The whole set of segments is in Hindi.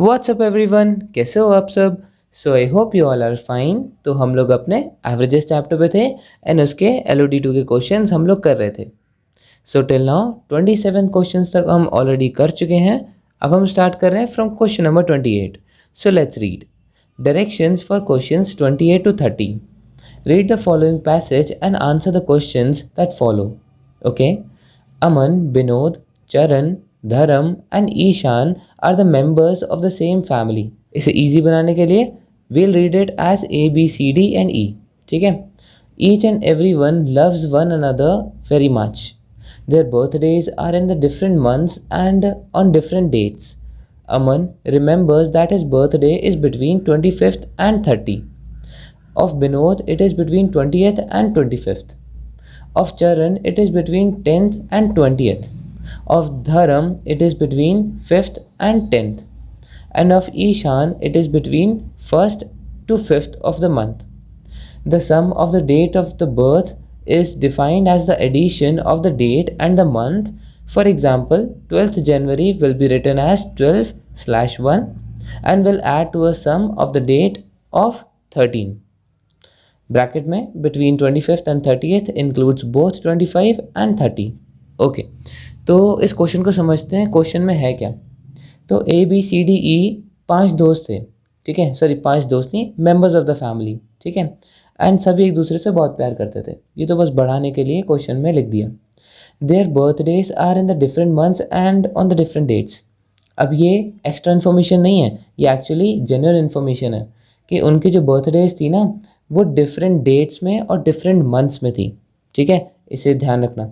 व्हाट्सअप एवरीवन, कैसे हो आप सब। So I hope you all are fine. तो हम लोग अपने एवरेजेस चैप्टर पे थे एंड उसके LOD2 के क्वेश्चंस हम लोग कर रहे थे। सो टिल नाउ 27 क्वेश्चंस तक हम ऑलरेडी कर चुके हैं। अब हम स्टार्ट कर रहे हैं from question number 28। So let's read directions for questions 28 to 30। Read the following passage and answer the questions that follow. Okay. Aman, Vinod, Charan, Dharm and Ishaan are the members of the same family. इसे इजी बनाने के लिए we'll read it as A, B, C, D and E। ठीक है। Each and everyone loves one another very much. Their birthdays are in the different months and on different dates. Aman remembers that his birthday is between 25th and 30th. Of Binod, it is between 20th and 25th. Of Charan, it is between 10th and 20th. Of Dharam, it is between 5th and 10th. And of Ishan, it is between 1st to 5th of the month. The sum of the date of the birth is defined as the addition of the date and the month. For example, 12th January will be written as 12/1 and will add to a sum of the date of 13. Bracket में between 25th and 30th includes both 25 and 30। Okay, तो इस क्वेश्चन को समझते हैं। क्वेश्चन में है क्या। तो ABCDE 5 दोस्त थे, ठीक है। सॉरी, 5 दोस्त नहीं, मेंबर्स ऑफ द फैमिली, ठीक है। एंड सभी एक दूसरे से बहुत प्यार करते थे। ये तो बस बढ़ाने के लिए क्वेश्चन में लिख दिया। Their birthdays are in the different months and on the different dates. अब ये एक्स्ट्रा इन्फॉर्मेशन नहीं है, ये एक्चुअली जनरल इन्फॉर्मेशन है कि उनकी जो बर्थडेज थी ना वो डिफरेंट डेट्स में और डिफरेंट मंथ्स में थी, ठीक है। इसे ध्यान रखना।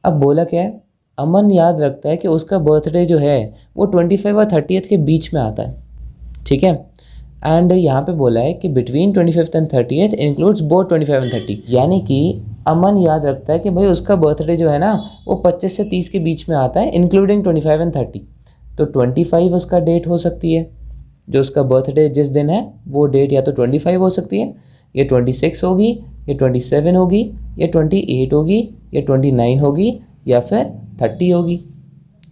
अब बोला क्या है, अमन याद रखता है कि उसका बर्थडे जो है वो 25 और 30th के बीच में आता है, ठीक है। एंड यहाँ पे बोला है कि between 25th and 30th includes both 25 and 30, यानी कि अमन याद रखता है कि भाई उसका बर्थडे जो है ना वो 25 से 30 के बीच में आता है, इंक्लूडिंग 25 एंड 30। तो 25 उसका डेट हो सकती है, जो उसका बर्थडे जिस दिन है वो डेट या तो 25 हो सकती है, या 26 होगी, या 27 होगी, या 28 होगी, या 29 होगी, या फिर 30 होगी।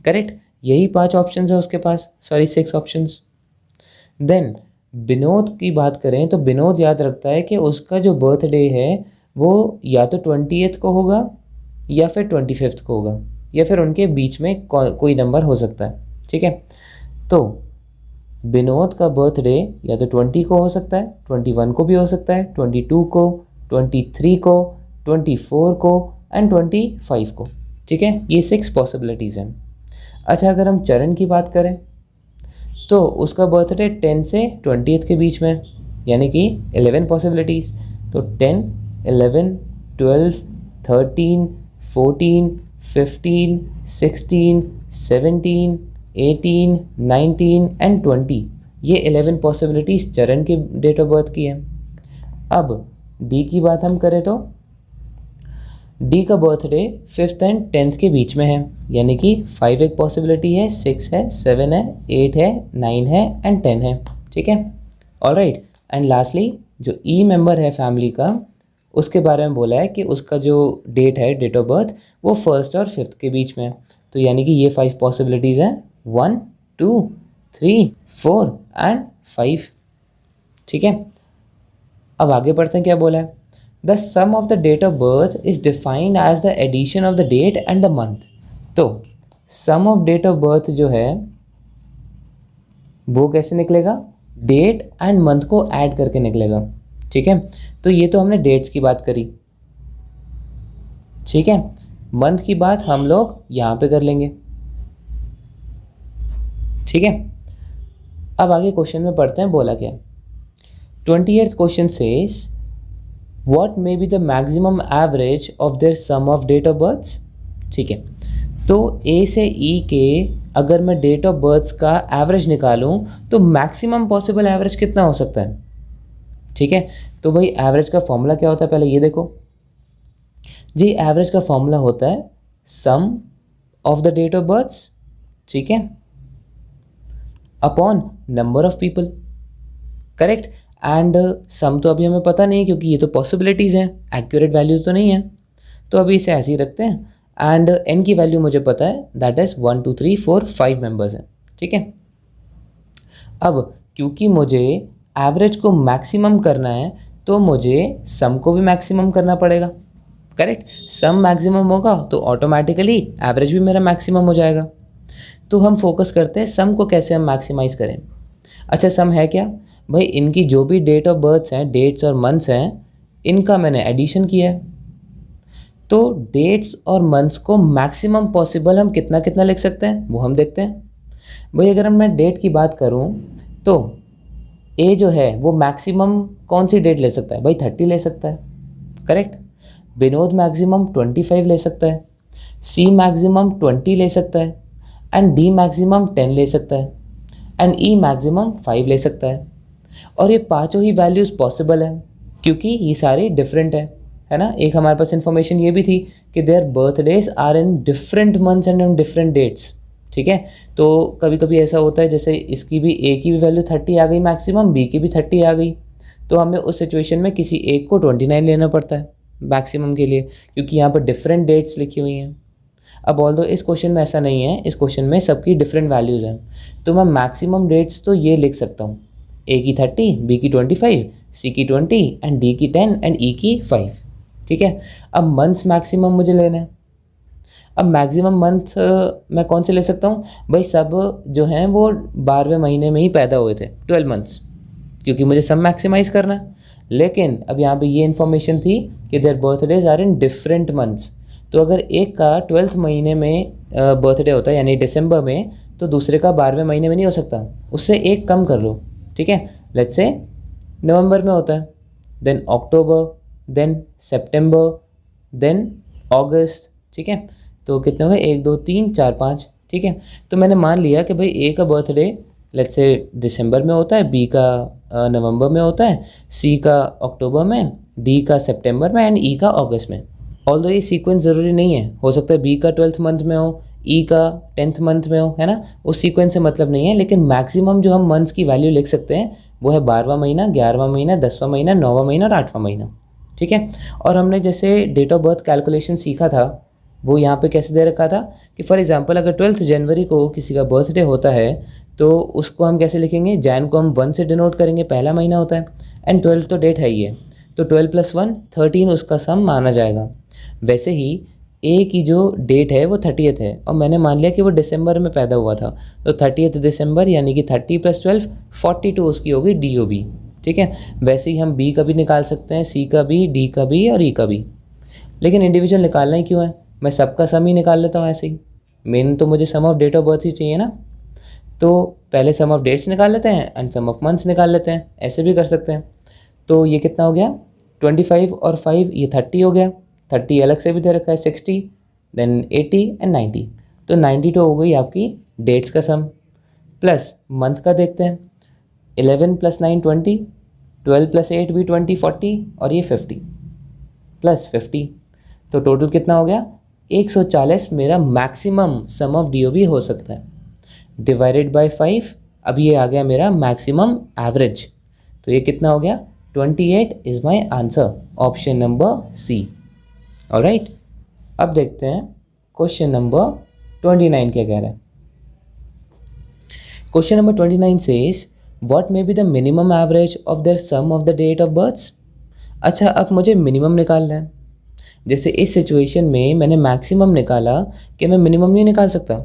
करेक्ट, यही 5 ऑप्शंस है उसके पास, सॉरी 6 ऑप्शंस। देन विनोद की बात करें तो विनोद याद रखता है कि उसका जो बर्थडे है वो या तो 20th को होगा या फिर 25th को होगा, या फिर उनके बीच में कोई नंबर हो सकता है, ठीक है। तो विनोद का बर्थडे या तो 20 को हो सकता है, 21 को भी हो सकता है, 22 को, 23 को, 24 को एंड 25 को, ठीक है। ये 6 पॉसिबिलिटीज़ हैं। अच्छा, अगर हम चरण की बात करें तो उसका बर्थडे 10 से 20th के बीच में, यानी कि 11 पॉसिबिलिटीज़। तो 10, 11, 12, 13, 14, 15, 16, 17, 18, 19 एंड 20, ये 11 पॉसिबिलिटीज़ चरण के डेट ऑफ बर्थ की है। अब डी की बात हम करें तो डी का बर्थडे 5th एंड 10th के बीच में है, यानी कि 5 एक पॉसिबिलिटी है, 6 है, 7 है, 8 है, 9 है एंड 10 है, ठीक है। ऑलराइट, एंड लास्टली जो ई मेंबर है फैमिली का, उसके बारे में बोला है कि उसका जो डेट है, डेट ऑफ बर्थ, वो 1st और 5th के बीच में है। तो यानी कि ये 5 पॉसिबिलिटीज़ हैं, 1, 2, 3, 4 एंड 5, ठीक है। अब आगे बढ़ते हैं, क्या बोला है। The sum of the date of birth is defined as the addition of the date and the month। तो sum of date of birth जो है वो कैसे निकलेगा, डेट एंड मंथ को ऐड करके निकलेगा, ठीक है। तो ये तो हमने डेट्स की बात करी, ठीक है। मंथ की बात हम लोग यहाँ पे कर लेंगे, ठीक है। अब आगे क्वेश्चन में पढ़ते हैं, बोला क्या। 28th question says What may be the maximum average of their sum of date of births? ठीक है, तो A से E के अगर मैं डेट ऑफ बर्थ्स का एवरेज निकालूं तो मैक्सिमम पॉसिबल एवरेज कितना हो सकता है, ठीक है। तो भाई एवरेज का फॉर्मूला क्या होता है, पहले ये देखो जी। एवरेज का फॉर्मूला होता है sum of the date of births, ठीक है, upon number of people, correct. And sum तो अभी हमें पता नहीं है क्योंकि ये तो पॉसिबिलिटीज़ हैं, एक्यूरेट वैल्यू तो नहीं है, तो अभी इसे ऐसे ही रखते हैं। एंड एन की वैल्यू मुझे पता है, दैट इज़ 1 2 3 4 5 मेंबर्स हैं, ठीक है। अब क्योंकि मुझे एवरेज को मैक्सिमम करना है तो मुझे सम को भी मैक्सिमम करना पड़ेगा, करेक्ट। सम मैक्सिमम होगा तो ऑटोमेटिकली एवरेज भी मेरा मैक्सिमम हो जाएगा। तो हम फोकस करते हैं सम को कैसे हम मैक्सिमाइज़ करें। अच्छा, सम है क्या भाई, इनकी जो भी डेट ऑफ बर्थ हैं, डेट्स और मंथ्स हैं, इनका मैंने एडिशन किया है। तो डेट्स और मंथ्स को मैक्सिमम पॉसिबल हम कितना कितना लिख सकते हैं वो हम देखते हैं। भाई अगर मैं डेट की बात करूं तो ए जो है वो मैक्सिमम कौन सी डेट ले सकता है भाई, 30 ले सकता है, करेक्ट। विनोद मैक्सिमम 25 ले सकता है, सी मैक्सिमम 20 ले सकता है, एंड डी मैक्सिमम 10 ले सकता है, एंड ई मैक्सिमम 5 ले सकता है। और ये पांचों ही वैल्यूज़ पॉसिबल है क्योंकि ये सारे डिफरेंट है ना। एक हमारे पास इन्फॉर्मेशन ये भी थी कि their birthdays are in different months and in different dates, ठीक है। तो कभी कभी ऐसा होता है जैसे इसकी भी ए की भी वैल्यू 30 आ गई मैक्सिमम, बी की भी 30 आ गई, तो हमें उस सिचुएशन में किसी एक को 29 लेना पड़ता है मैक्सिमम के लिए, क्योंकि यहाँ पर डिफरेंट डेट्स लिखी हुई हैं। अब ऑल्दो इस क्वेश्चन में ऐसा नहीं है, इस क्वेश्चन में सबकी डिफरेंट वैल्यूज़ हैं, तो मैं मैक्सिमम डेट्स तो ये लिख सकता हूँ, ए की 30, बी की 25, सी की 20 एंड डी की 10 एंड ई की 5, ठीक है। अब मंथ्स मैक्सिमम मुझे लेना है। अब मैक्सिमम मंथ मैं कौन से ले सकता हूँ भाई, सब जो हैं वो 12वें महीने में ही पैदा हुए थे, 12 मंथ्स, क्योंकि मुझे सब मैक्सिमाइज़ करना है। लेकिन अब यहाँ पे ये इन्फॉर्मेशन थी कि their birthdays are in different months, तो अगर एक का 12th महीने में बर्थडे होता है यानी दिसंबर में, तो दूसरे का 12वें महीने में नहीं हो सकता, उससे एक कम कर लो, ठीक है। लेट्स से नवंबर में होता है, देन अक्टूबर, देन सितंबर, देन अगस्त, ठीक है। तो कितने हो गए, 1 2 3 4 5, ठीक है। तो मैंने मान लिया कि भाई ए का बर्थडे लेट्स से दिसंबर में होता है, बी का नवंबर में होता है, सी का अक्टूबर में, डी का सितंबर में एंड ई का अगस्त में। ऑल्दो ये सीक्वेंस ज़रूरी नहीं है, हो सकता है बी का 12th मंथ में हो, ई का 10th मंथ में हो, है ना, उस सीक्वेंस से मतलब नहीं है। लेकिन मैक्सिमम जो हम मंथ्स की वैल्यू लिख सकते हैं वो है 12वां महीना, 11वां महीना, 10वां महीना, 9वां महीना और 8वां महीना, ठीक है। और हमने जैसे डेट ऑफ बर्थ कैलकुलेशन सीखा था वो यहाँ पे कैसे दे रखा था कि फॉर एग्जांपल अगर 12 जनवरी को किसी का बर्थडे होता है तो उसको हम कैसे लिखेंगे, जैन को हम 1 से डिनोट करेंगे, पहला महीना होता है, एंड 12 तो डेट है ही है, तो 12 + 1 13 उसका सम माना जाएगा। वैसे ही ए की जो डेट है वो 30th है और मैंने मान लिया कि वो दिसंबर में पैदा हुआ था, तो 30th दिसंबर यानी कि 30 + 12 42 उसकी होगी DOB, ठीक है। वैसे ही हम बी का भी निकाल सकते हैं, सी का भी, डी का भी और ई का भी। लेकिन इंडिविजुअल निकालना ही क्यों है, मैं सबका सम ही निकाल लेता हूँ ऐसे ही। मेन तो मुझे सम ऑफ डेट ऑफ बर्थ ही चाहिए ना, तो पहले सम ऑफ डेट्स निकाल लेते हैं एंड सम ऑफ मंथ्स निकाल लेते हैं, ऐसे भी कर सकते हैं। तो ये कितना हो गया, 25 और 5 ये 30 हो गया, 30 अलग से भी दे रखा है 60, देन 80 एंड 90, तो 92 हो गई आपकी डेट्स का सम। प्लस मंथ का देखते हैं, 11 + 9 20, 12 + 8 भी 20 40 और ये 50 + 50, तो टोटल कितना हो गया 140 मेरा मैक्सिमम सम ऑफ DOB हो सकता है, डिवाइडेड बाय 5। अब ये आ गया मेरा मैक्सिमम एवरेज, तो ये कितना हो गया 28 is my answer, option number C. Alright, अब देखते हैं क्वेश्चन नंबर 29 क्या कह रहा है। Question number 29 says what may be the minimum average of their sum of the date of births. अच्छा, अब मुझे मिनिमम निकालना है। जैसे इस सिचुएशन में मैंने मैक्सिमम निकाला, कि मैं मिनिमम नहीं निकाल सकता,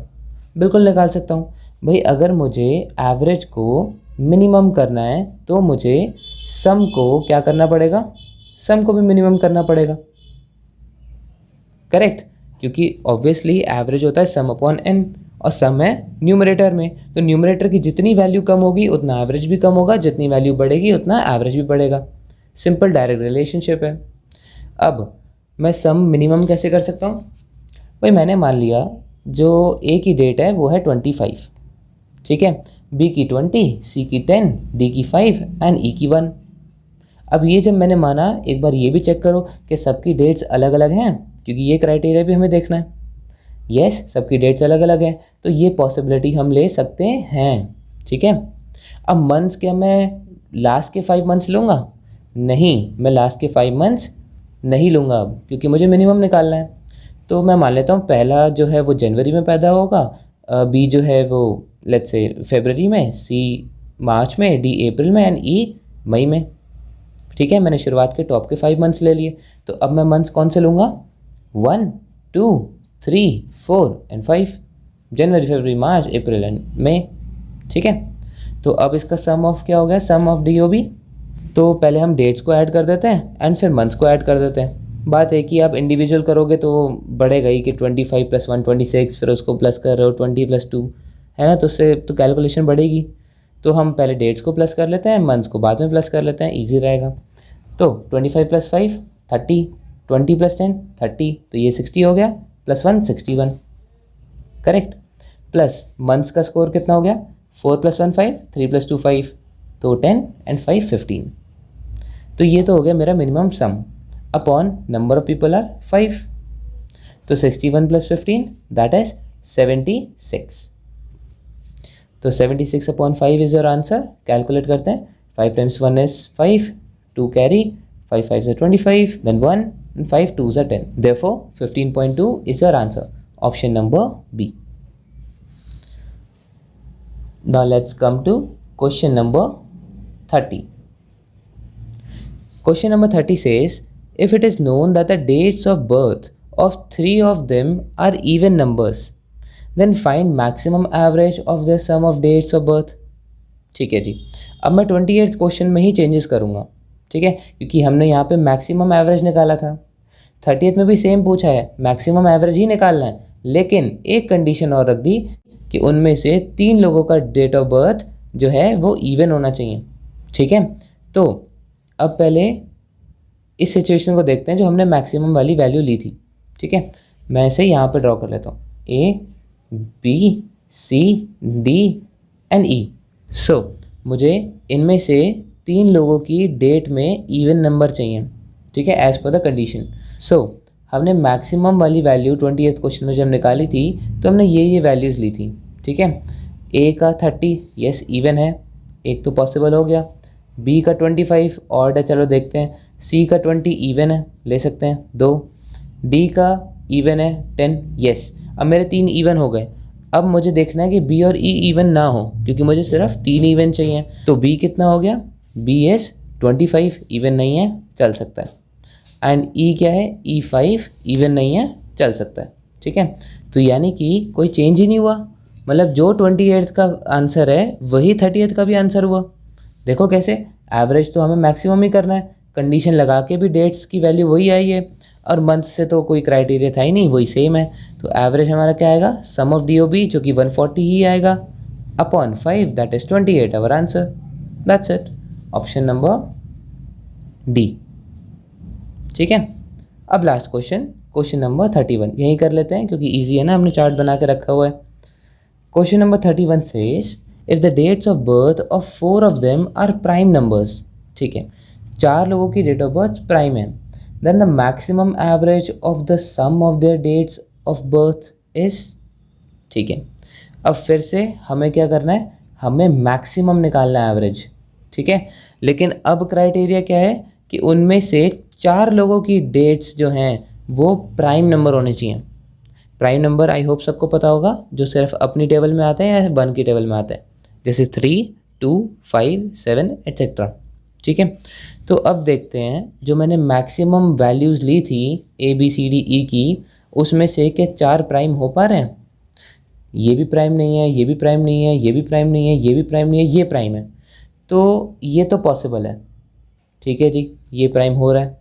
बिल्कुल निकाल सकता हूँ भाई। अगर मुझे एवरेज को मिनिमम करना है तो मुझे सम को क्या करना पड़ेगा, सम को भी मिनिमम करना पड़ेगा, करेक्ट, क्योंकि ऑब्वियसली एवरेज होता है सम अपॉन n और सम है न्यूमरेटर में, तो न्यूमरेटर की जितनी वैल्यू कम होगी उतना एवरेज भी कम होगा, जितनी वैल्यू बढ़ेगी उतना एवरेज भी बढ़ेगा। सिंपल डायरेक्ट रिलेशनशिप है। अब मैं सम मिनिमम कैसे कर सकता हूँ भाई, मैंने मान लिया जो ए की डेट है वो है 25, ठीक है, बी की 20, सी की 10, डी की 5 एंड ई की 1। अब ये जब मैंने माना, एक बार ये भी चेक करो कि सबकी डेट्स अलग अलग हैं, क्योंकि ये क्राइटेरिया भी हमें देखना है। यस, सबकी डेट्स अलग अलग हैं, तो ये पॉसिबिलिटी हम ले सकते हैं, ठीक है। अब मंथ्स क्या मैं लास्ट के 5 मंथ्स लूँगा, नहीं, मैं लास्ट के 5 मंथ्स नहीं लूँगा अब, क्योंकि मुझे मिनिमम निकालना है। तो मैं मान लेता हूँ पहला जो है वो जनवरी में पैदा होगा, बी जो है वो लेट्स से फरवरी में, सी मार्च में, डी अप्रैल में एंड ई मई में। ठीक है, मैंने शुरुआत के टॉप के 5 मंथ्स ले लिए। तो अब मैं मंथ्स कौन से लूँगा? 1, 2, 3, 4 and 5, January, February, March, April and मई। ठीक है, तो अब इसका सम ऑफ क्या हो गया? सम ऑफ DOB। तो पहले हम डेट्स को ऐड कर देते हैं एंड फिर मंथ्स को ऐड कर देते हैं। बात है कि आप इंडिविजुअल करोगे तो बढ़ेगा ही कि 25 + 1 26, फिर उसको प्लस कर रहे हो 20 + 2, है ना, तो उससे तो कैलकुलेशन बढ़ेगी। तो हम पहले डेट्स को प्लस कर लेते हैं, मंथ्स को बाद में प्लस कर लेते हैं, ईजी रहेगा। तो 25 + 5 30, 20 + 10 30, तो ये 60 हो गया, +1 61, करेक्ट। प्लस मंथ्स का स्कोर कितना हो गया? 4 + 1 5, 3 + 2 5, तो 10 एंड 5 15। तो ये तो हो गया मेरा minimum sum upon number of people are 5। तो 61 + 15 दैट इज 76। तो 76 upon 5 is your answer. Calculate करते हैं। 5 × 1 is 5, 2 carry, 5 5s are 25, then 1 and 5 2s are 10. Therefore 15.2 is your answer. Option number B. Now let's come to question number 30. Question number 30 says, if it is known that the dates of birth of 3 of them are even numbers, then find maximum average of the sum of dates of birth. ठीक है जी, अब मैं 28th क्वेश्चन में ही चेंजेस करूँगा। ठीक है, क्योंकि हमने यहाँ पे मैक्सिमम एवरेज निकाला था। 30th में भी सेम पूछा है, मैक्सिमम एवरेज ही निकालना है, लेकिन एक कंडीशन और रख दी कि उनमें से 3 लोगों का डेट ऑफ बर्थ जो है वो इवन होना चाहिए। ठीक है, तो अब पहले इस सिचुएशन को देखते हैं जो हमने मैक्सिमम वाली वैल्यू ली थी। ठीक है, मैं इसे यहाँ पे ड्रॉ कर लेता हूँ, A, B, C, D and E। सो मुझे इनमें से 3 लोगों की डेट में इवन नंबर चाहिए। ठीक है, एज पर द कंडीशन। सो हमने मैक्सिमम वाली वैल्यू 28th क्वेश्चन में जब निकाली थी तो हमने ये वैल्यूज़ ली थी। ठीक है, A का 30 यस इवन है, एक तो पॉसिबल हो गया। B का 25 ऑड है, चलो देखते हैं। C का 20 इवन है, ले सकते हैं 2। D का इवन है 10 यस। अब मेरे 3 इवन हो गए। अब मुझे देखना है कि B और E इवन ना हो, क्योंकि मुझे सिर्फ 3 इवन चाहिए। तो B कितना हो गया? B इज 25 इवन नहीं है, चल सकता है। एंड E क्या है? E5 इवन नहीं है, चल सकता है। ठीक है, तो यानी कि कोई चेंज ही नहीं हुआ, मतलब जो 28th का आंसर है वही 30th का भी आंसर हुआ। देखो कैसे, एवरेज तो हमें मैक्सिमम ही करना है, कंडीशन लगा के भी डेट्स की वैल्यू वही आई है, और मंथ से तो कोई क्राइटेरिया था ही नहीं, वही सेम है। तो एवरेज हमारा क्या आएगा? सम ऑफ DOB जो कि 140 ही आएगा, upon 5 that is 28 our answer. That's it, option number D। ठीक है, अब लास्ट क्वेश्चन, क्वेश्चन नंबर 31 यहीं कर लेते हैं क्योंकि ईजी है ना, हमने चार्ट बना के रखा हुआ है। Question number 31 says, if the dates of birth of 4 of them are prime numbers. ठीक है, 4 लोगों की डेट ऑफ बर्थ प्राइम है, then the maximum average of the sum of their dates of birth is। ठीक है, अब फिर से हमें क्या करना है? हमें मैक्सिमम निकालना है एवरेज। ठीक है, लेकिन अब क्राइटेरिया क्या है कि उनमें से 4 लोगों की डेट्स जो हैं वो प्राइम नंबर होने चाहिए। प्राइम नंबर आई होप सबको पता होगा, जो सिर्फ अपनी टेबल में आते हैं या 1 की टेबल में आते हैं, जैसे 3, 2, 5, 7 एट्सेट्रा। ठीक है, तो अब देखते हैं जो मैंने मैक्सिमम वैल्यूज़ ली थी ABCDE की, उसमें से के 4 प्राइम हो पा रहे हैं? ये भी प्राइम नहीं है, ये भी प्राइम नहीं है, ये भी प्राइम नहीं है, ये भी प्राइम नहीं है, ये प्राइम है, तो ये तो पॉसिबल है। ठीक है जी, ये प्राइम हो रहा है।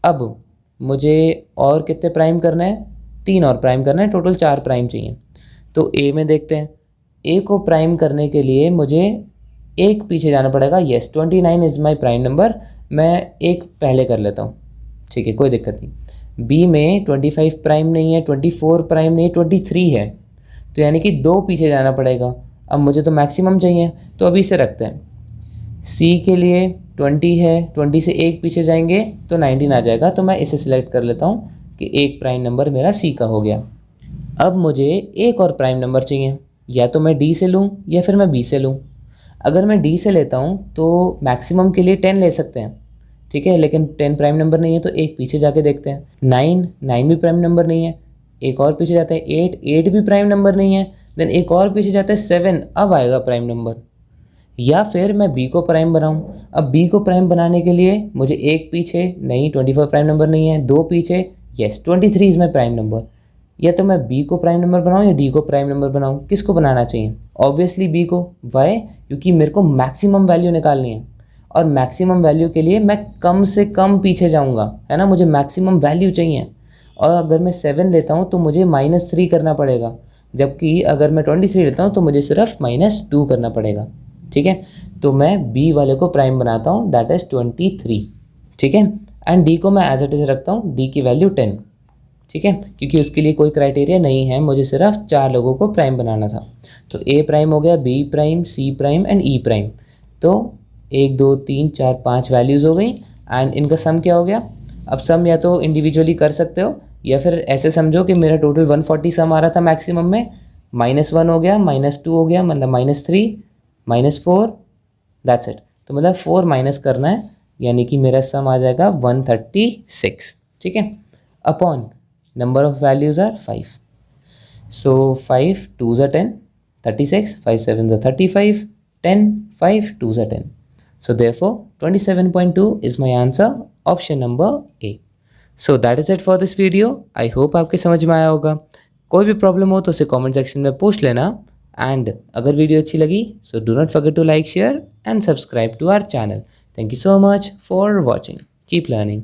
अब मुझे और कितने प्राइम करना है? 3 और प्राइम करना है, टोटल 4 प्राइम चाहिए। तो A में देखते हैं, A को प्राइम करने के लिए मुझे एक पीछे जाना पड़ेगा। Yes, 29 is my prime number, मैं एक पहले कर लेता हूँ। ठीक है, कोई दिक्कत नहीं। B में 25 प्राइम नहीं है, 24 प्राइम नहीं है, 23 है, तो यानी कि 2 पीछे जाना पड़ेगा। अब मुझे तो मैक्सिमम चाहिए, तो अभी इसे रखते हैं। C के लिए 20 है, 20 से एक पीछे जाएंगे तो 19 आ जाएगा, तो मैं इसे सिलेक्ट कर लेता हूँ कि एक प्राइम नंबर मेरा C का हो गया। अब मुझे एक और प्राइम नंबर चाहिए, या तो मैं D से लूँ या फिर मैं B से लूँ। अगर मैं D से लेता हूँ तो मैक्सिमम के लिए 10 ले सकते हैं। ठीक है, लेकिन 10 प्राइम नंबर नहीं है, तो एक पीछे जाके देखते हैं। 9 भी प्राइम नंबर नहीं है, एक और पीछे जाता है। 8 भी प्राइम नंबर नहीं है, देन एक और पीछे जाता है 7, अब आएगा प्राइम नंबर। या फिर मैं b को प्राइम बनाऊं। अब b को प्राइम बनाने के लिए मुझे एक पीछे नहीं, 24 प्राइम नंबर नहीं है, दो पीछे, yes 23 is my prime number. या तो मैं b को प्राइम नंबर बनाऊं या d को प्राइम नंबर बनाऊं, किसको बनाना चाहिए? ऑब्वियसली b को। वाई? क्योंकि मेरे को मैक्सिमम वैल्यू निकालनी है और मैक्सिमम वैल्यू के लिए मैं कम से कम पीछे जाऊंगा, है ना, मुझे मैक्सिमम वैल्यू चाहिए। और अगर मैं 7 लेता हूँ तो मुझे -3 करना पड़ेगा, जबकि अगर मैं 23 लेता हूँ तो मुझे सिर्फ -2 करना पड़ेगा। ठीक है, तो मैं b वाले को प्राइम बनाता हूँ, दैट इज 23। ठीक है, एंड d को मैं एज इट इज रखता हूँ, d की वैल्यू 10। ठीक है, क्योंकि उसके लिए कोई क्राइटेरिया नहीं है, मुझे सिर्फ 4 लोगों को प्राइम बनाना था। तो a प्राइम हो गया, b prime, c prime and e prime. तो 1 2 3 4 5 वैल्यूज़ हो गई एंड इनका सम क्या हो गया? अब सम या तो इंडिविजुअली कर सकते हो या फिर ऐसे समझो कि मेरा टोटल 140 सम आ रहा था मैक्सिमम में, -1 हो गया, -2 हो गया, मतलब -3, -4, दैट्स इट। तो मतलब 4 माइनस करना है, यानी कि मेरा सम आ जाएगा 136। ठीक है, upon number of values are 5। So 5 2s are 10, 36, 5 7s are 35, 10, 5 2s are 10. So therefore 27.2 is my answer, option number A. So that is it for this video. I hope आपके समझ में आया होगा। कोई भी प्रॉब्लम हो तो उसे कमेंट सेक्शन में पूछ लेना। एंड अगर वीडियो अच्छी लगी so do not forget to like, share and subscribe to our channel. Thank you so much for watching. Keep learning.